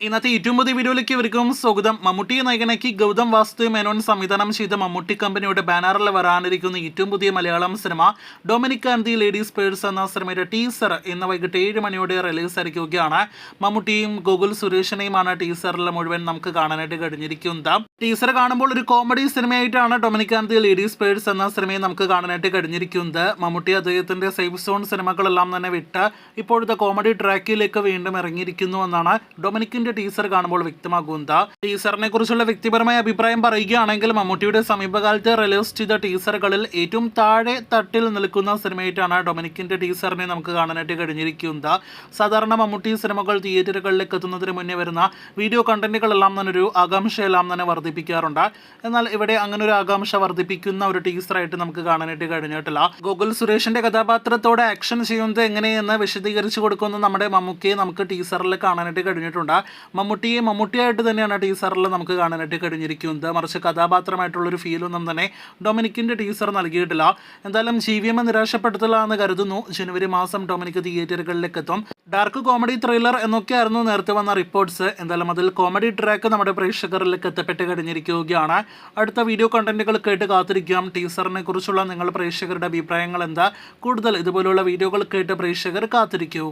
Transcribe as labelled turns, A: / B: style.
A: ഇന്നത്തെ ഏറ്റവും പുതിയ വീഡിയോയിലേക്ക് ഇവർക്കും സ്വാഗതം. മമ്മൂട്ടിയെ നായകനാക്കി ഗൗതം വാസുദേവ് മേനോൻ സംവിധാനം ചെയ്ത മമ്മൂട്ടി കമ്പനിയുടെ ബാനറിൽ വരാനിരിക്കുന്ന ഏറ്റവും പുതിയ Malayalam cinema Dominic and the ladies purse എന്ന സിനിമയുടെ ടീസർ ഇന്ന് വൈകിട്ട് 7 മണിയോടെ റിലീസ് ആയിരിക്കുകയാണ്. മമ്മൂട്ടിയും ഗോകുൽ സുരേഷിനെയുമാണ് ടീസറിൽ മുഴുവൻ നമുക്ക് കാണാനായിട്ട് കഴിഞ്ഞിരിക്കുന്നത്. ടീസർ കാണുമ്പോൾ ഒരു കോമഡി സിനിമയായിട്ടാണ് Dominic and the ladies purse എന്ന സിനിമയെ നമുക്ക് കാണാനായിട്ട് കഴിഞ്ഞിരിക്കുന്നത്. മമ്മൂട്ടി അദ്ദേഹത്തിന്റെ സേഫ് സോൺ സിനിമകളെല്ലാം തന്നെ വിട്ട് ഇപ്പോഴത്തെ കോമഡി ട്രാക്കിലേക്ക് വീണ്ടും ഇറങ്ങിയിരിക്കുന്നു എന്നാണ് ഡൊമിനിക്കിന്റെ ടീസർ കാണുമ്പോൾ വ്യക്തമാകുന്നത്. ടീസറിനെ കുറിച്ചുള്ള വ്യക്തിപരമായ അഭിപ്രായം പറയുകയാണെങ്കിൽ മമ്മൂട്ടിയുടെ സമീപകാലത്ത് റിലീസ് ചെയ്ത ടീസറുകളിൽ ഏറ്റവും താഴെ തട്ടിൽ നിൽക്കുന്ന സിനിമയായിട്ടാണ് ഡൊമിനിക്കിന്റെ ടീസറിനെ നമുക്ക് കാണാനായിട്ട് കഴിഞ്ഞിരിക്കുന്നത്. സാധാരണ മമ്മൂട്ടി സിനിമകൾ തിയേറ്ററുകളിലേക്ക് എത്തുന്നതിന് മുന്നേ വരുന്ന വീഡിയോ കണ്ടന്റുകളെല്ലാം തന്നെ ഒരു ആകാംക്ഷയെല്ലാം തന്നെ വർദ്ധിപ്പിക്കാറുണ്ട്. എന്നാൽ ഇവിടെ അങ്ങനെ ഒരു ആകാംക്ഷ വർദ്ധിപ്പിക്കുന്ന ഒരു ടീസറായിട്ട് നമുക്ക് കാണാനായിട്ട് കഴിഞ്ഞിട്ടില്ല. ഗോകുൽ സുരേഷിന്റെ കഥാപാത്രത്തോടെ ആക്ഷൻ ചെയ്യുന്നത് എങ്ങനെയെന്ന് വിശദീകരിച്ചു കൊടുക്കുന്ന നമ്മുടെ മമ്മൂക്കയെ നമുക്ക് ടീസറിൽ കാണാനായിട്ട് കഴിഞ്ഞിട്ടുണ്ട്. മമ്മൂട്ടിയെ മമ്മൂട്ടിയായിട്ട് തന്നെയാണ് ടീസറിൽ നമുക്ക് കാണാനായിട്ട് കഴിഞ്ഞിരിക്കുന്നത്. മറിച്ച് കഥാപാത്രമായിട്ടുള്ളൊരു ഫീലൊന്നും തന്നെ ഡൊമിനിക്കിന്റെ ടീസർ നൽകിയിട്ടില്ല. എന്തായാലും GVM നിരാശപ്പെടുത്തില്ല എന്ന് കരുതുന്നു. ജനുവരി മാസം ഡൊമിനിക് തിയേറ്ററുകളിലേക്ക് എത്തും. ഡാർക്ക് കോമഡി ത്രില്ലർ എന്നൊക്കെയായിരുന്നു നേരത്തെ വന്ന റിപ്പോർട്ട്സ്. എന്തായാലും അതിൽ കോമഡി ട്രാക്ക് നമ്മുടെ പ്രേക്ഷകരിലേക്ക് എത്തപ്പെട്ട് കഴിഞ്ഞിരിക്കുകയാണ്. അടുത്ത വീഡിയോ കണ്ടന്റുകൾ കേട്ട് കാത്തിരിക്കാം. ടീസറിനെ കുറിച്ചുള്ള നിങ്ങൾ പ്രേക്ഷകരുടെ അഭിപ്രായങ്ങൾ എന്താ? കൂടുതൽ ഇതുപോലുള്ള വീഡിയോകൾ കേട്ട് പ്രേക്ഷകർ കാത്തിരിക്കൂ.